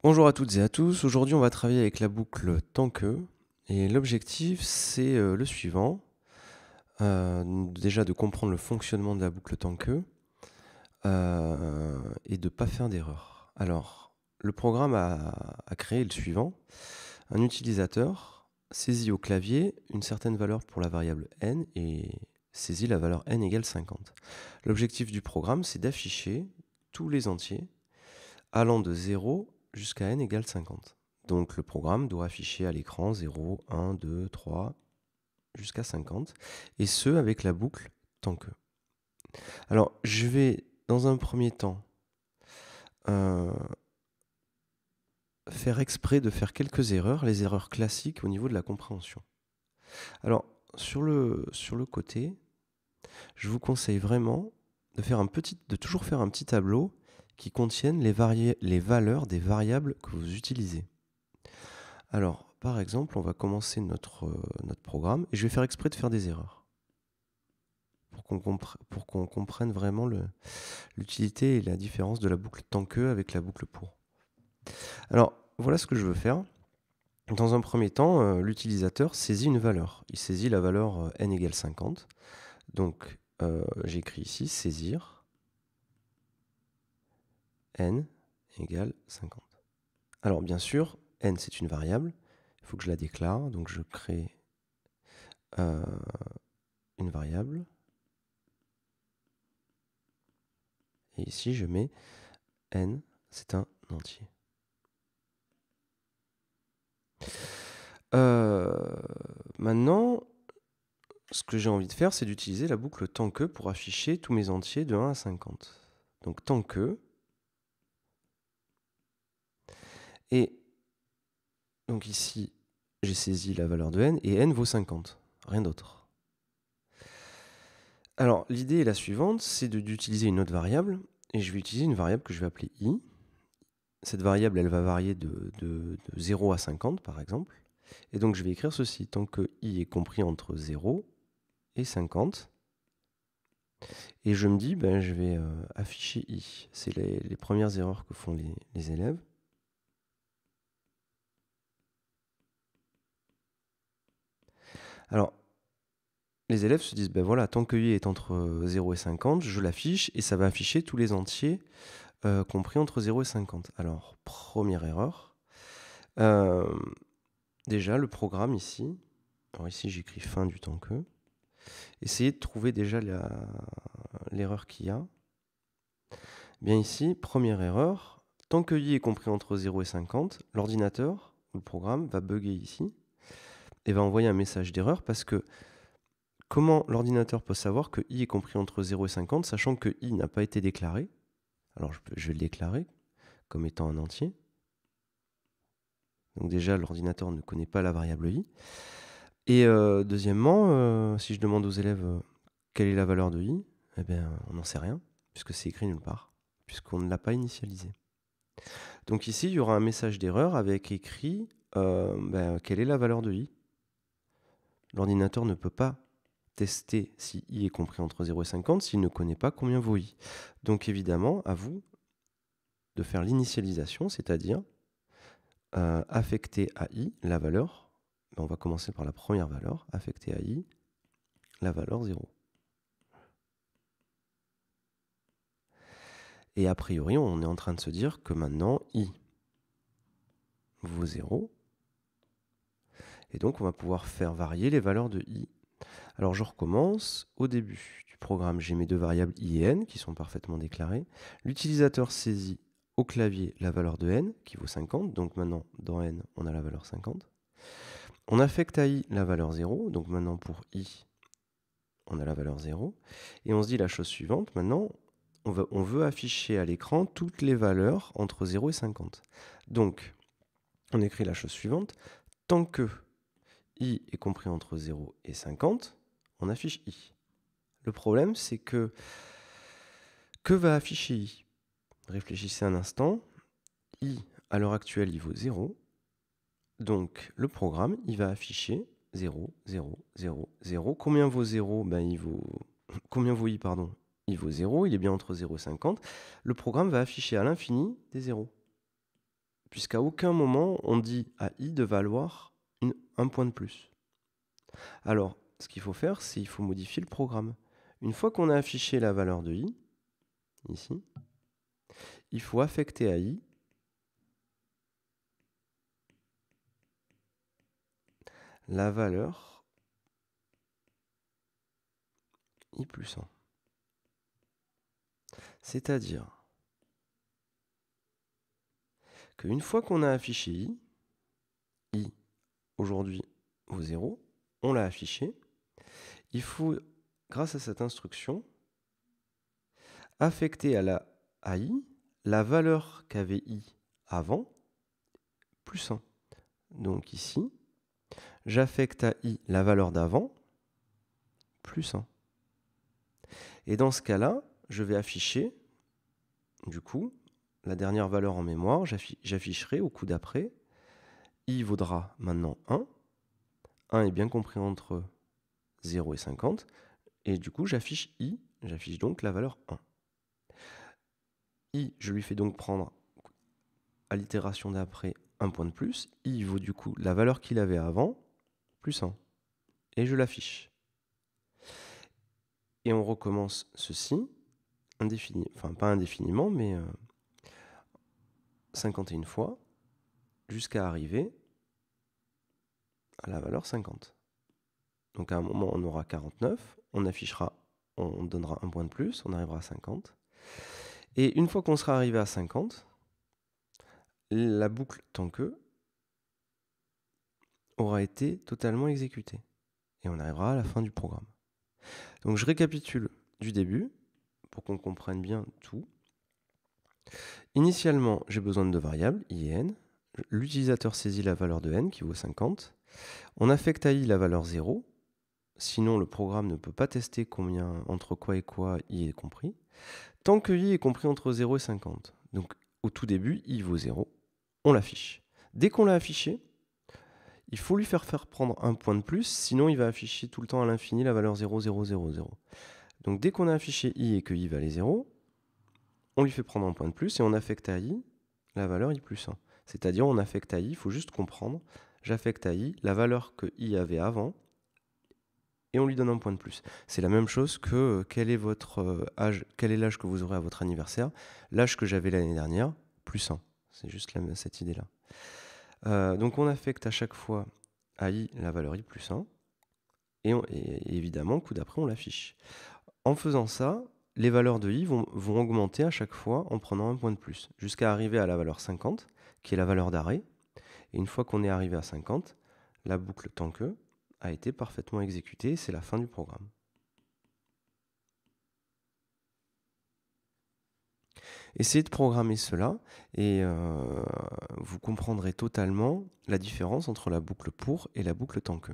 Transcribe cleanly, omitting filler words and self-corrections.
Bonjour à toutes et à tous, aujourd'hui on va travailler avec la boucle tant que, et l'objectif c'est le suivant, déjà de comprendre le fonctionnement de la boucle tant que, et de ne pas faire d'erreur. Alors, le programme a créé le suivant, un utilisateur saisit au clavier une certaine valeur pour la variable n et saisit la valeur n égale 50. L'objectif du programme c'est d'afficher tous les entiers allant de 0 jusqu'à n égale 50. Donc le programme doit afficher à l'écran 0, 1, 2, 3, jusqu'à 50, et ce avec la boucle tant que. Alors je vais dans un premier temps faire exprès de faire quelques erreurs, les erreurs classiques au niveau de la compréhension. Alors sur le côté, je vous conseille vraiment de toujours faire un petit tableau qui contienne les valeurs des variables que vous utilisez. Alors, par exemple, on va commencer notre programme et je vais faire exprès de faire des erreurs pour qu'on comprenne vraiment l'utilité et la différence de la boucle tant que avec la boucle pour. Alors, voilà ce que je veux faire. Dans un premier temps, l'utilisateur saisit une valeur. Il saisit la valeur n égale 50. Donc, j'écris ici saisir n égale 50. Alors, bien sûr, n c'est une variable. Il faut que je la déclare. Donc, je crée une variable. Et ici, je mets n, c'est un entier. Maintenant, ce que j'ai envie de faire, c'est d'utiliser la boucle tant que pour afficher tous mes entiers de 1 à 50. Donc tant que. Et donc ici, j'ai saisi la valeur de n, et n vaut 50, rien d'autre. Alors l'idée est la suivante, c'est d'utiliser une autre variable, et je vais utiliser une variable que je vais appeler i. Cette variable, elle va varier de 0 à 50, par exemple. Et donc, je vais écrire ceci, tant que i est compris entre 0 et 50. Et je me dis, ben, je vais afficher i. C'est les premières erreurs que font les élèves. Alors, les élèves se disent, ben voilà, tant que i est entre 0 et 50, je l'affiche et ça va afficher tous les entiers compris entre 0 et 50. Alors, première erreur. Déjà, le programme ici, alors ici j'écris fin du tant que. Essayez de trouver déjà l'erreur qu'il y a. Bien ici, première erreur, tant que i est compris entre 0 et 50, l'ordinateur, le programme, va bugger ici et va envoyer un message d'erreur parce que comment l'ordinateur peut savoir que i est compris entre 0 et 50, sachant que i n'a pas été déclaré? Alors je vais le déclarer comme étant un entier. Donc déjà, l'ordinateur ne connaît pas la variable i. Et deuxièmement, si je demande aux élèves quelle est la valeur de i, eh bien, on n'en sait rien, puisque c'est écrit nulle part, puisqu'on ne l'a pas initialisé. Donc ici, il y aura un message d'erreur avec écrit quelle est la valeur de i. L'ordinateur ne peut pas tester si i est compris entre 0 et 50 s'il ne connaît pas combien vaut i. Donc évidemment, à vous de faire l'initialisation, c'est-à-dire affecter à i la valeur. On va commencer par la première valeur, affecter à i la valeur 0. Et a priori, on est en train de se dire que maintenant, i vaut 0. Et donc, on va pouvoir faire varier les valeurs de i. Alors, je recommence. Au début du programme, j'ai mes deux variables i et n qui sont parfaitement déclarées. L'utilisateur saisit au clavier la valeur de n qui vaut 50. Donc maintenant, dans n, on a la valeur 50. On affecte à i la valeur 0. Donc maintenant, pour i, on a la valeur 0. Et on se dit la chose suivante. Maintenant, on veut afficher à l'écran toutes les valeurs entre 0 et 50. Donc, on écrit la chose suivante. Tant que i est compris entre 0 et 50, on affiche i. Le problème, c'est que va afficher i? Réfléchissez un instant. I, à l'heure actuelle, il vaut 0. Donc, le programme, il va afficher 0, 0, 0, 0. Combien vaut 0? Combien vaut i, pardon? Il vaut 0, il est bien entre 0 et 50. Le programme va afficher à l'infini des 0. puisqu'à aucun moment on dit à i de valoir un point de plus. Alors, ce qu'il faut faire, c'est qu'il faut modifier le programme. Une fois qu'on a affiché la valeur de i, ici, il faut affecter à i la valeur i plus 1. C'est-à-dire qu'une fois qu'on a affiché i aujourd'hui vaut 0, on l'a affiché, il faut, grâce à cette instruction, affecter à i la valeur qu'avait i avant, plus 1. Donc ici, j'affecte à i la valeur d'avant, plus 1. Et dans ce cas-là, je vais afficher, du coup, la dernière valeur en mémoire, j'afficherai au coup d'après, i vaudra maintenant 1. 1 est bien compris entre 0 et 50. Et du coup, j'affiche i, j'affiche donc la valeur 1. I, je lui fais donc prendre, à l'itération d'après, un point de plus. I vaut du coup la valeur qu'il avait avant, plus 1. Et je l'affiche. Et on recommence ceci, enfin pas indéfiniment, mais 51 fois, jusqu'à arriver à la valeur 50. Donc à un moment, on aura 49, on donnera un point de plus, on arrivera à 50. Et une fois qu'on sera arrivé à 50, la boucle tant que aura été totalement exécutée. Et on arrivera à la fin du programme. Donc je récapitule du début, pour qu'on comprenne bien tout. Initialement, j'ai besoin de deux variables, i et n. L'utilisateur saisit la valeur de n, qui vaut 50. On affecte à i la valeur 0. Sinon, le programme ne peut pas tester entre quoi et quoi i est compris. Tant que i est compris entre 0 et 50. Donc, au tout début, i vaut 0. On l'affiche. Dès qu'on l'a affiché, il faut lui faire prendre un point de plus, sinon il va afficher tout le temps à l'infini la valeur 0, 0, 0, 0. Donc, dès qu'on a affiché i et que i valait 0, on lui fait prendre un point de plus et on affecte à i la valeur i plus 1. C'est-à-dire, on affecte à i, il faut juste comprendre, j'affecte à i la valeur que i avait avant, et on lui donne un point de plus. C'est la même chose que quel est votre âge, quel est l'âge que vous aurez à votre anniversaire. L'âge que j'avais l'année dernière, plus 1. C'est juste cette idée-là. Donc on affecte à chaque fois à i la valeur i plus 1. Et évidemment, coup d'après, on l'affiche. En faisant ça, les valeurs de i vont augmenter à chaque fois en prenant un point de plus, jusqu'à arriver à la valeur 50, qui est la valeur d'arrêt. Et une fois qu'on est arrivé à 50, la boucle tant que a été parfaitement exécutée, c'est la fin du programme. Essayez de programmer cela et vous comprendrez totalement la différence entre la boucle pour et la boucle tant que.